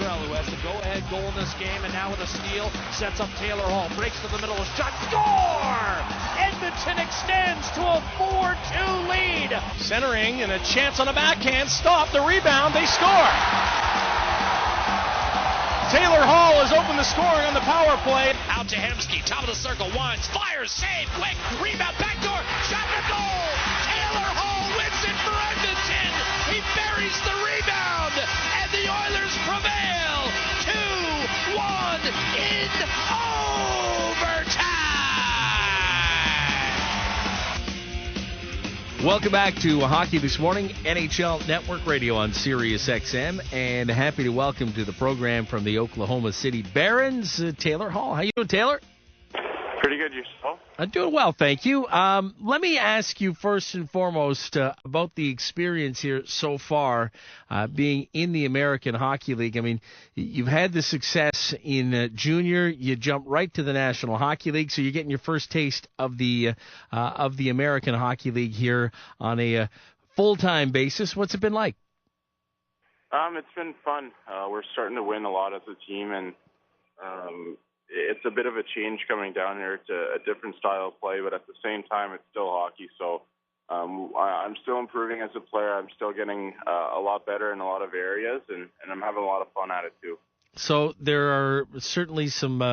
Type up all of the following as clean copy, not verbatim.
Montreal, who has the go-ahead goal in this game, and now with a steal, sets up Taylor Hall, breaks to the middle, a shot, score! Edmonton extends to a 4-2 lead. Centering and a chance on the backhand, stop the rebound, they score! Taylor Hall has opened the scoring on the power play. Out to Hemsky, top of the circle, winds, fires, save, quick, rebound, backdoor, shot and goal! Taylor Hall wins it for Edmonton! He buries the rebound, and the Oilers prevail! 2-1 in overtime! Welcome back to Hockey This Morning, NHL Network Radio on Sirius XM, and happy to welcome to the program from the Oklahoma City Barons, Taylor Hall. How you doing, Taylor? Pretty good, yourself? I'm doing well, thank you. Let me ask you first and foremost about the experience here so far, being in the American Hockey League. I mean, you've had the success in junior. You jump right to the National Hockey League, so you're getting your first taste of the American Hockey League here on a full-time basis. What's it been like? It's been fun. We're starting to win a lot as a team, and it's a bit of a change coming down here to a different style of play, but at the same time, it's still hockey. So I'm still improving as a player. I'm still getting a lot better in a lot of areas, and I'm having a lot of fun at it too. So there are certainly some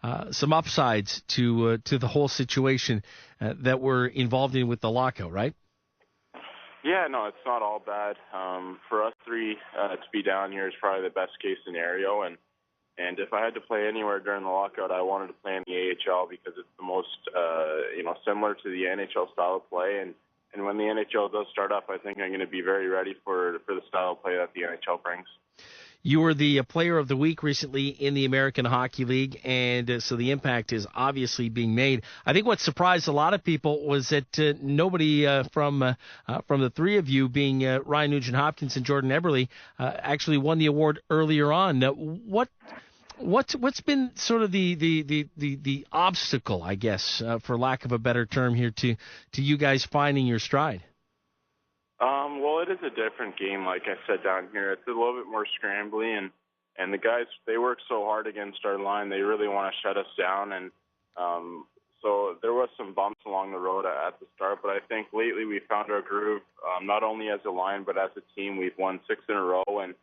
upsides to the whole situation that we're involved in with the lockout, right? Yeah, no, it's not all bad. For us three to be down here is probably the best case scenario, and if I had to play anywhere during the lockout, I wanted to play in the AHL because it's the most, similar to the NHL style of play. And when the NHL does start up, I think I'm going to be very ready for the style of play that the NHL brings. You were the player of the week recently in the American Hockey League, and so the impact is obviously being made. I think what surprised a lot of people was that nobody from the three of you, being Ryan Nugent-Hopkins and Jordan Eberle, actually won the award earlier on. What's been sort of the obstacle, I guess, for lack of a better term here, to you guys finding your stride? Well, it is a different game, like I said down here. It's a little bit more scrambly, and the guys, they work so hard against our line. They really want to shut us down, and so there was some bumps along the road at the start, but I think lately we found our groove, not only as a line, but as a team. We've won 6 in a row, and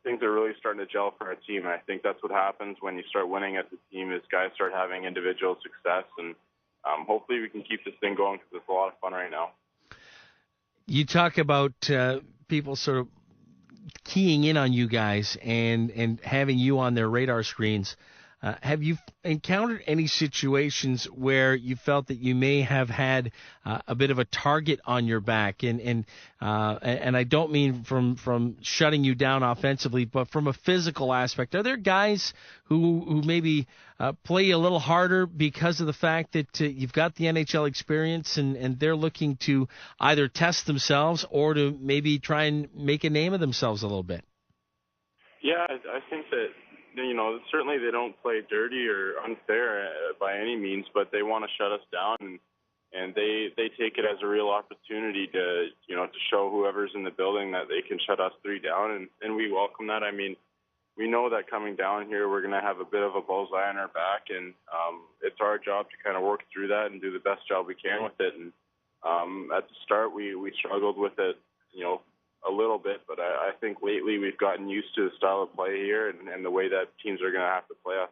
things are really starting to gel for our team, and I think that's what happens when you start winning as a team, is guys start having individual success, and hopefully we can keep this thing going because it's a lot of fun right now. You talk about people sort of keying in on you guys and having you on their radar screens. Have you encountered any situations where you felt that you may have had a bit of a target on your back, and I don't mean from shutting you down offensively, but from a physical aspect? Are there guys who maybe play a little harder because of the fact that you've got the NHL experience and they're looking to either test themselves or to maybe try and make a name of themselves a little bit? Yeah, I think that, certainly they don't play dirty or unfair by any means, but they want to shut us down, and they take it as a real opportunity to show whoever's in the building that they can shut us three down, and we welcome that. I mean, we know that coming down here, we're going to have a bit of a bullseye on our back, and it's our job to kind of work through that and do the best job we can with it. And at the start, we struggled with it, a little bit, but I think lately we've gotten used to the style of play here and the way that teams are going to have to play us.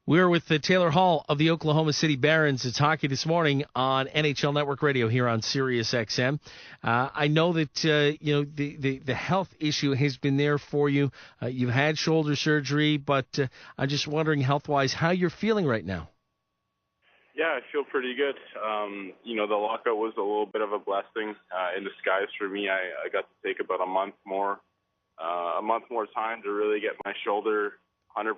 We're with Taylor Hall of the Oklahoma City Barons. It's Hockey This Morning on NHL Network Radio here on Sirius XM. I know that the health issue has been there for you. You've had shoulder surgery, but I'm just wondering, health-wise, how you're feeling right now. Yeah, I feel pretty good. The lockout was a little bit of a blessing in disguise for me. I got to take about a month more time to really get my shoulder 100%,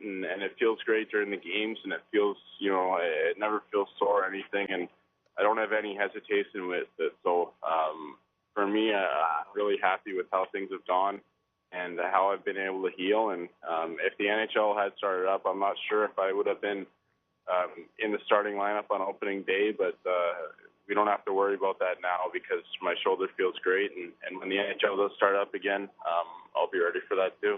and it feels great during the games, and it feels, it never feels sore or anything, and I don't have any hesitation with it. So for me, I'm really happy with how things have gone and how I've been able to heal. And if the NHL had started up, I'm not sure if I would have been in the starting lineup on opening day, but we don't have to worry about that now because my shoulder feels great. And when the NHL does start up again, I'll be ready for that too.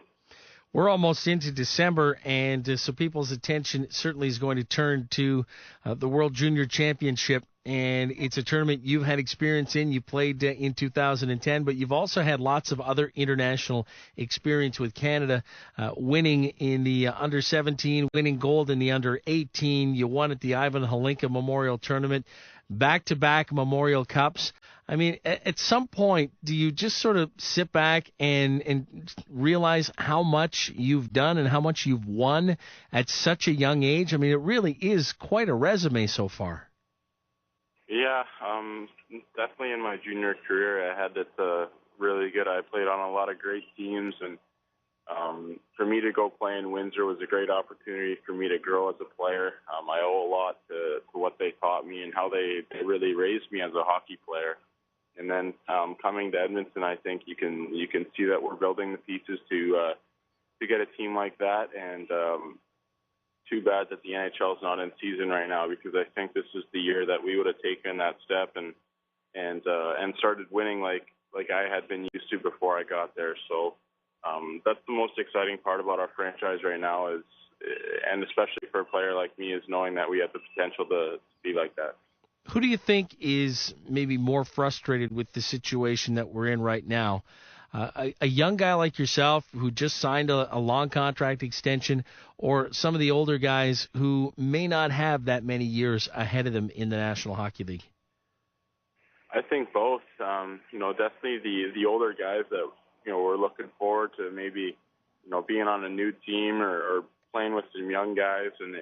We're almost into December, and so people's attention certainly is going to turn to the World Junior Championship, and it's a tournament you've had experience in. You played in 2010, but you've also had lots of other international experience with Canada, winning in the under-17, winning gold in the under-18. You won at the Ivan Halinka Memorial Tournament, back-to-back Memorial Cups. I mean, at some point, do you just sort of sit back and realize how much you've done and how much you've won at such a young age? I mean, it really is quite a resume so far. Yeah, definitely in my junior career, I had it really good. I played on a lot of great teams, and for me to go play in Windsor was a great opportunity for me to grow as a player. I owe a lot to what they taught me and how they really raised me as a hockey player. And then coming to Edmonton, I think you can see that we're building the pieces to get a team like that. And too bad that the NHL is not in season right now, because I think this is the year that we would have taken that step and started winning like I had been used to before I got there. So that's the most exciting part about our franchise right now is, and especially for a player like me, is knowing that we have the potential to be like that. Who do you think is maybe more frustrated with the situation that we're in right now? A young guy like yourself who just signed a long contract extension, or some of the older guys who may not have that many years ahead of them in the National Hockey League? I think both. Definitely the older guys that, we're looking forward to maybe, being on a new team or playing with some young guys and,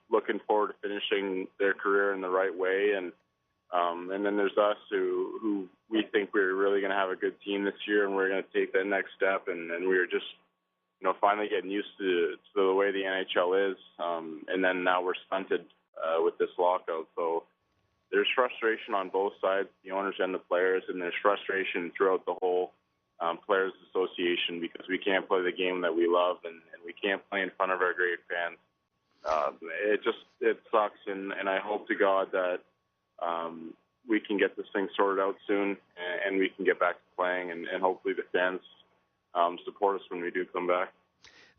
looking forward to finishing their career in the right way. And then there's us who we think we're really going to have a good team this year, and we're going to take that next step. And we're just, finally getting used to the way the NHL is. And then now we're stunted with this lockout. So there's frustration on both sides, the owners and the players, and there's frustration throughout the whole Players Association, because we can't play the game that we love, and we can't play in front of our great fans. It sucks, and I hope to God that we can get this thing sorted out soon, and we can get back to playing, and hopefully the fans support us when we do come back.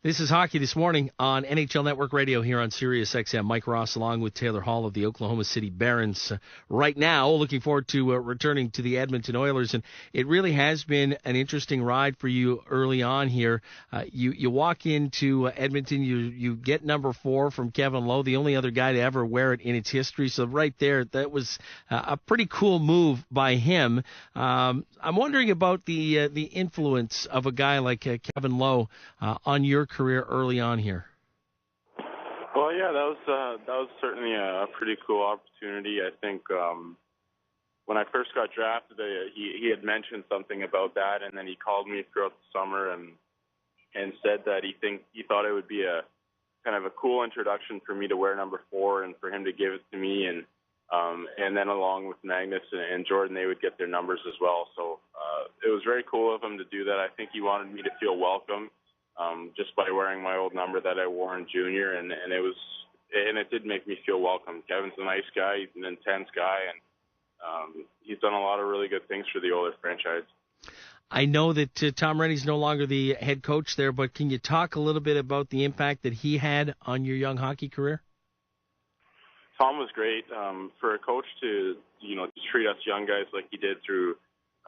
This is Hockey This Morning on NHL Network Radio here on Sirius XM. Mike Ross along with Taylor Hall of the Oklahoma City Barons. Right now, looking forward to returning to the Edmonton Oilers. And it really has been an interesting ride for you early on here. You walk into Edmonton, you get number 4 from Kevin Lowe, the only other guy to ever wear it in its history. So right there, that was a pretty cool move by him. I'm wondering about the influence of a guy like Kevin Lowe on your career early on here. Well, yeah, that was certainly a pretty cool opportunity. I think when I first got drafted, he had mentioned something about that, and then he called me throughout the summer and said that he thought it would be a kind of a cool introduction for me to wear number 4 and for him to give it to me, and then along with Magnus and Jordan, they would get their numbers as well. So it was very cool of him to do that. I think he wanted me to feel welcome. Just by wearing my old number that I wore in junior, and it did make me feel welcome. Kevin's a nice guy, he's an intense guy, and he's done a lot of really good things for the Oilers franchise. I know that Tom Rennie's no longer the head coach there, but can you talk a little bit about the impact that he had on your young hockey career? Tom was great. For a coach to treat us young guys like he did through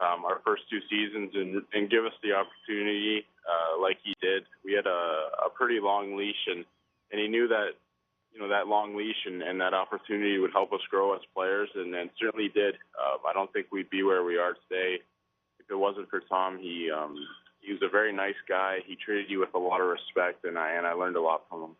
our first 2 seasons and give us the opportunity like he did. We had a pretty long leash, and he knew that that long leash and that opportunity would help us grow as players, and certainly did. I don't think we'd be where we are today if it wasn't for Tom. He was a very nice guy. He treated you with a lot of respect, and I learned a lot from him.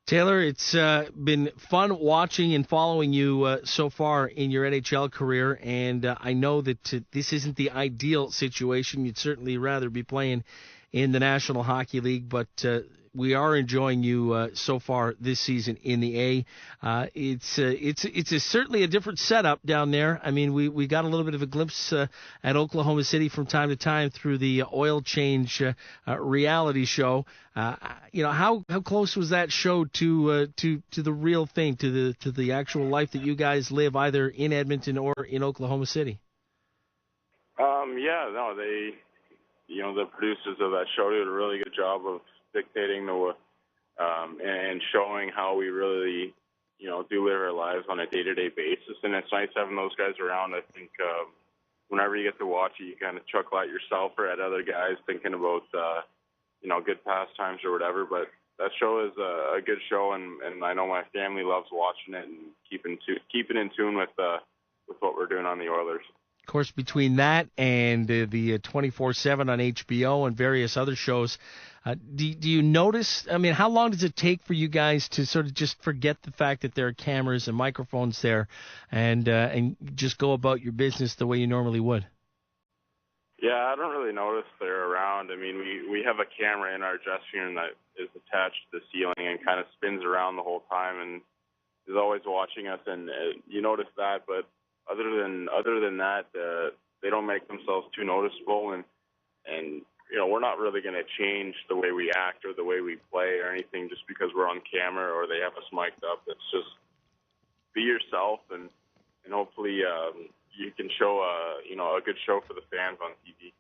Taylor, it's been fun watching and following you so far in your NHL career, and I know that this isn't the ideal situation. You'd certainly rather be playing in the National Hockey League, but we are enjoying you so far this season in the A. It's certainly a different setup down there. I mean, we got a little bit of a glimpse at Oklahoma City from time to time through the oil change reality show. How close was that show to the real thing, to the actual life that you guys live, either in Edmonton or in Oklahoma City? The producers of that show did a really good job of dictating and showing how we really, do live our lives on a day-to-day basis. And it's nice having those guys around. I think whenever you get to watch it, you kind of chuckle at yourself or at other guys thinking about, good pastimes or whatever. But that show is a good show, and I know my family loves watching it and keeping in tune with what we're doing on the Oilers. Of course, between that and the 24/7 on HBO and various other shows, do you notice, I mean, how long does it take for you guys to sort of just forget the fact that there are cameras and microphones there and just go about your business the way you normally would? Yeah, I don't really notice they're around. I mean, we have a camera in our dressing room that is attached to the ceiling and kind of spins around the whole time and is always watching us, and you notice that, but other than that, they don't make themselves too noticeable, and we're not really going to change the way we act or the way we play or anything just because we're on camera or they have us mic'd up. It's just be yourself, and hopefully you can show a good show for the fans on TV.